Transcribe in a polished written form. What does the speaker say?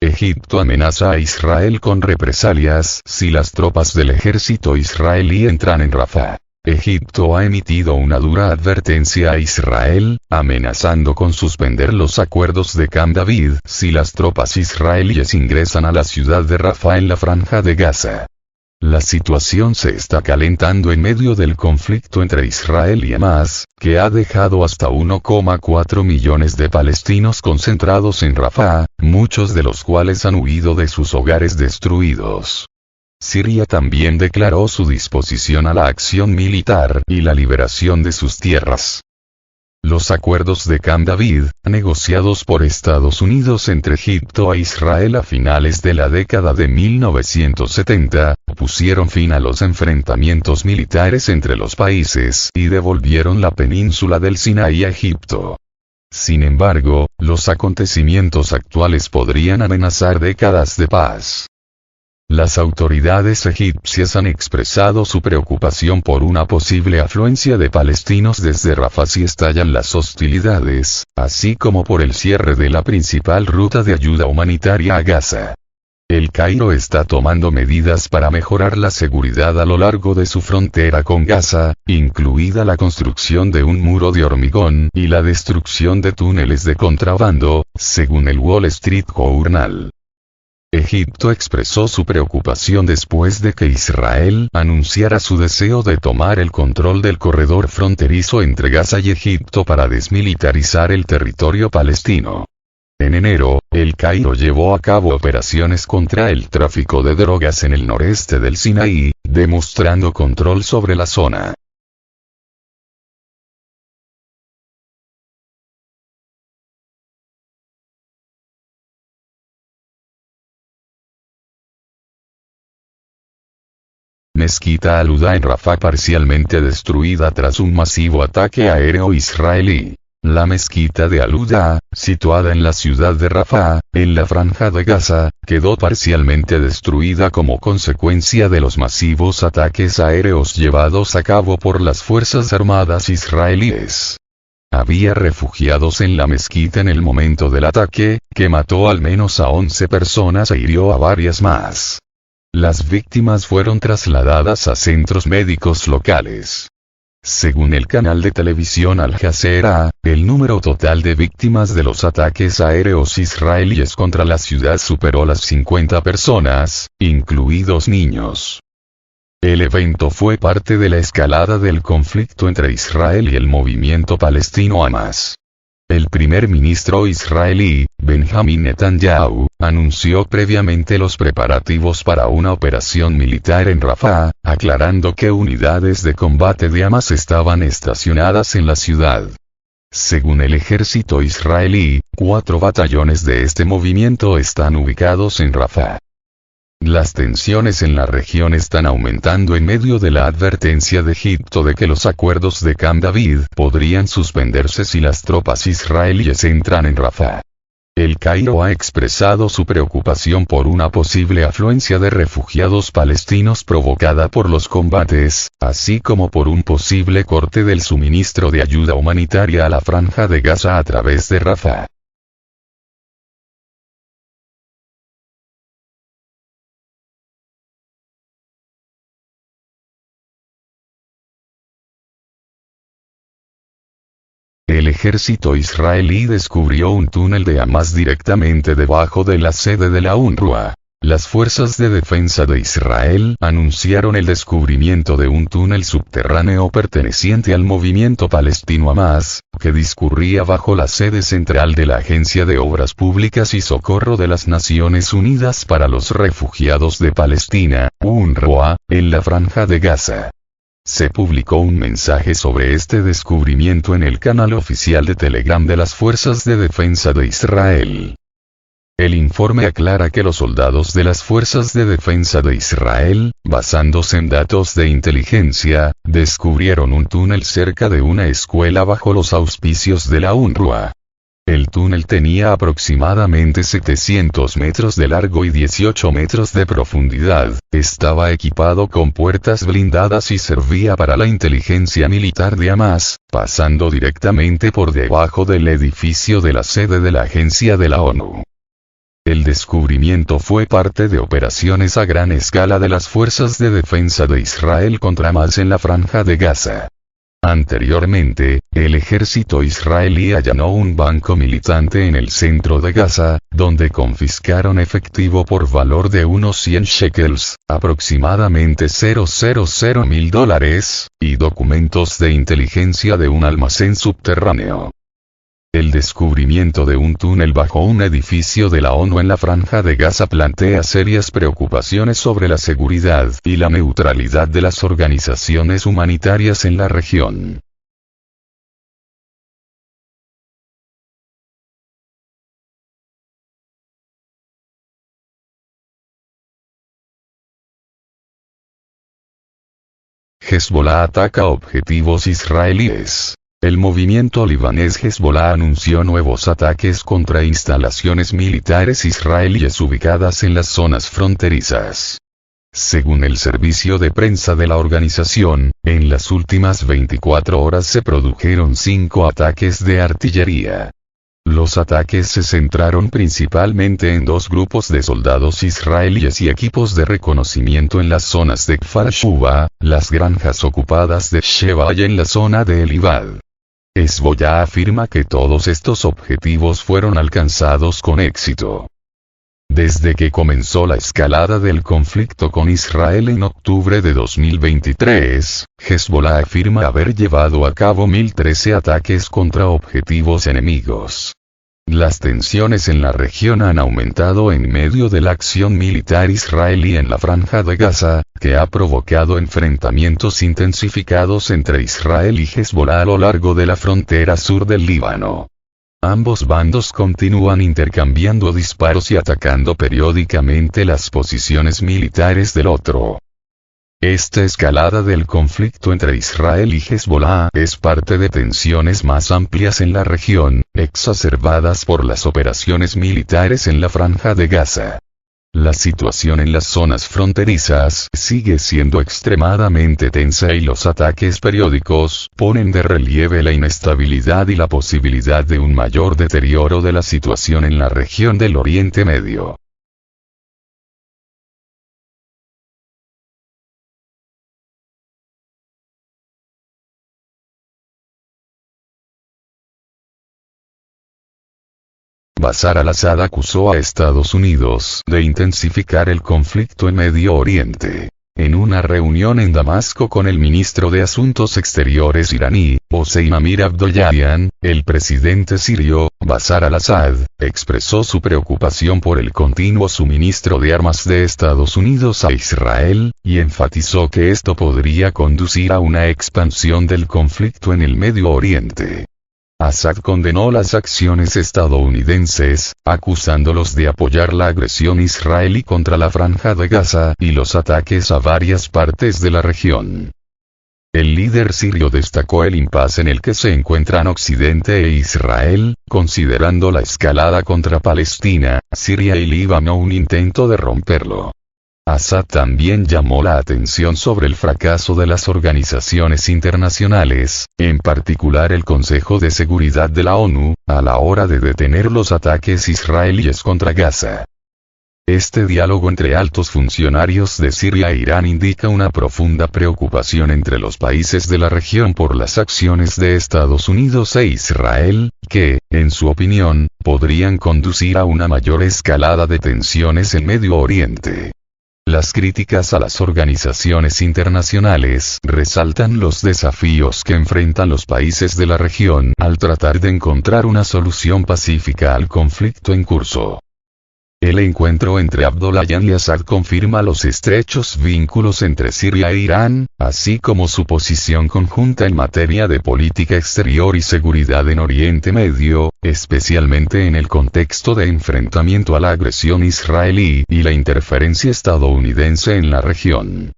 Egipto amenaza a Israel con represalias si las tropas del ejército israelí entran en Rafah. Egipto ha emitido una dura advertencia a Israel, amenazando con suspender los acuerdos de Camp David si las tropas israelíes ingresan a la ciudad de Rafah en la franja de Gaza. La situación se está calentando en medio del conflicto entre Israel y Hamás, que ha dejado hasta 1,4 millones de palestinos concentrados en Rafah, muchos de los cuales han huido de sus hogares destruidos. Siria también declaró su disposición a la acción militar y la liberación de sus tierras. Los acuerdos de Camp David, negociados por Estados Unidos entre Egipto e Israel a finales de la década de 1970, pusieron fin a los enfrentamientos militares entre los países y devolvieron la península del Sinaí a Egipto. Sin embargo, los acontecimientos actuales podrían amenazar décadas de paz. Las autoridades egipcias han expresado su preocupación por una posible afluencia de palestinos desde Rafah si estallan las hostilidades, así como por el cierre de la principal ruta de ayuda humanitaria a Gaza. El Cairo está tomando medidas para mejorar la seguridad a lo largo de su frontera con Gaza, incluida la construcción de un muro de hormigón y la destrucción de túneles de contrabando, según el Wall Street Journal. Egipto expresó su preocupación después de que Israel anunciara su deseo de tomar el control del corredor fronterizo entre Gaza y Egipto para desmilitarizar el territorio palestino. En enero, el Cairo llevó a cabo operaciones contra el tráfico de drogas en el noreste del Sinaí, demostrando control sobre la zona. Mezquita Al-Huda en Rafah parcialmente destruida tras un masivo ataque aéreo israelí. La mezquita de Al-Huda, situada en la ciudad de Rafah, en la franja de Gaza, quedó parcialmente destruida como consecuencia de los masivos ataques aéreos llevados a cabo por las Fuerzas Armadas israelíes. Había refugiados en la mezquita en el momento del ataque, que mató al menos a 11 personas e hirió a varias más. Las víctimas fueron trasladadas a centros médicos locales. Según el canal de televisión Al Jazeera, el número total de víctimas de los ataques aéreos israelíes contra la ciudad superó las 50 personas, incluidos niños. El evento fue parte de la escalada del conflicto entre Israel y el movimiento palestino Hamás. El primer ministro israelí, Benjamin Netanyahu, anunció previamente los preparativos para una operación militar en Rafah, aclarando que unidades de combate de Hamás estaban estacionadas en la ciudad. Según el ejército israelí, 4 batallones de este movimiento están ubicados en Rafah. Las tensiones en la región están aumentando en medio de la advertencia de Egipto de que los acuerdos de Camp David podrían suspenderse si las tropas israelíes entran en Rafah. El Cairo ha expresado su preocupación por una posible afluencia de refugiados palestinos provocada por los combates, así como por un posible corte del suministro de ayuda humanitaria a la franja de Gaza a través de Rafah. El ejército israelí descubrió un túnel de Hamás directamente debajo de la sede de la UNRWA. Las fuerzas de defensa de Israel anunciaron el descubrimiento de un túnel subterráneo perteneciente al movimiento palestino Hamás, que discurría bajo la sede central de la Agencia de Obras Públicas y Socorro de las Naciones Unidas para los Refugiados de Palestina, UNRWA, en la franja de Gaza. Se publicó un mensaje sobre este descubrimiento en el canal oficial de Telegram de las Fuerzas de Defensa de Israel. El informe aclara que los soldados de las Fuerzas de Defensa de Israel, basándose en datos de inteligencia, descubrieron un túnel cerca de una escuela bajo los auspicios de la UNRWA. El túnel tenía aproximadamente 700 metros de largo y 18 metros de profundidad, estaba equipado con puertas blindadas y servía para la inteligencia militar de Hamás, pasando directamente por debajo del edificio de la sede de la agencia de la ONU. El descubrimiento fue parte de operaciones a gran escala de las fuerzas de defensa de Israel contra Hamas en la Franja de Gaza. Anteriormente, el ejército israelí allanó un banco militante en el centro de Gaza, donde confiscaron efectivo por valor de unos 100 shekels, aproximadamente $0.000, y documentos de inteligencia de un almacén subterráneo. El descubrimiento de un túnel bajo un edificio de la ONU en la Franja de Gaza plantea serias preocupaciones sobre la seguridad y la neutralidad de las organizaciones humanitarias en la región. Hezbollah ataca objetivos israelíes. El movimiento libanés Hezbollah anunció nuevos ataques contra instalaciones militares israelíes ubicadas en las zonas fronterizas. Según el servicio de prensa de la organización, en las últimas 24 horas se produjeron 5 ataques de artillería. Los ataques se centraron principalmente en 2 grupos de soldados israelíes y equipos de reconocimiento en las zonas de Kfar Shuba, las granjas ocupadas de Sheba y en la zona de Elibad. Hezbollah afirma que todos estos objetivos fueron alcanzados con éxito. Desde que comenzó la escalada del conflicto con Israel en octubre de 2023, Hezbollah afirma haber llevado a cabo 1013 ataques contra objetivos enemigos. Las tensiones en la región han aumentado en medio de la acción militar israelí en la Franja de Gaza, que ha provocado enfrentamientos intensificados entre Israel y Hezbollah a lo largo de la frontera sur del Líbano. Ambos bandos continúan intercambiando disparos y atacando periódicamente las posiciones militares del otro. Esta escalada del conflicto entre Israel y Hezbollah es parte de tensiones más amplias en la región, exacerbadas por las operaciones militares en la Franja de Gaza. La situación en las zonas fronterizas sigue siendo extremadamente tensa y los ataques periódicos ponen de relieve la inestabilidad y la posibilidad de un mayor deterioro de la situación en la región del Oriente Medio. Bashar al-Assad acusó a Estados Unidos de intensificar el conflicto en Medio Oriente. En una reunión en Damasco con el ministro de Asuntos Exteriores iraní, Hossein Amir Abdollahian, el presidente sirio, Bashar al-Assad, expresó su preocupación por el continuo suministro de armas de Estados Unidos a Israel, y enfatizó que esto podría conducir a una expansión del conflicto en el Medio Oriente. Assad condenó las acciones estadounidenses, acusándolos de apoyar la agresión israelí contra la Franja de Gaza y los ataques a varias partes de la región. El líder sirio destacó el impasse en el que se encuentran Occidente e Israel, considerando la escalada contra Palestina, Siria y Líbano un intento de romperlo. Assad también llamó la atención sobre el fracaso de las organizaciones internacionales, en particular el Consejo de Seguridad de la ONU, a la hora de detener los ataques israelíes contra Gaza. Este diálogo entre altos funcionarios de Siria e Irán indica una profunda preocupación entre los países de la región por las acciones de Estados Unidos e Israel, que, en su opinión, podrían conducir a una mayor escalada de tensiones en Medio Oriente. Las críticas a las organizaciones internacionales resaltan los desafíos que enfrentan los países de la región al tratar de encontrar una solución pacífica al conflicto en curso. El encuentro entre Abdollahian y Assad confirma los estrechos vínculos entre Siria e Irán, así como su posición conjunta en materia de política exterior y seguridad en Oriente Medio, especialmente en el contexto de enfrentamiento a la agresión israelí y la interferencia estadounidense en la región.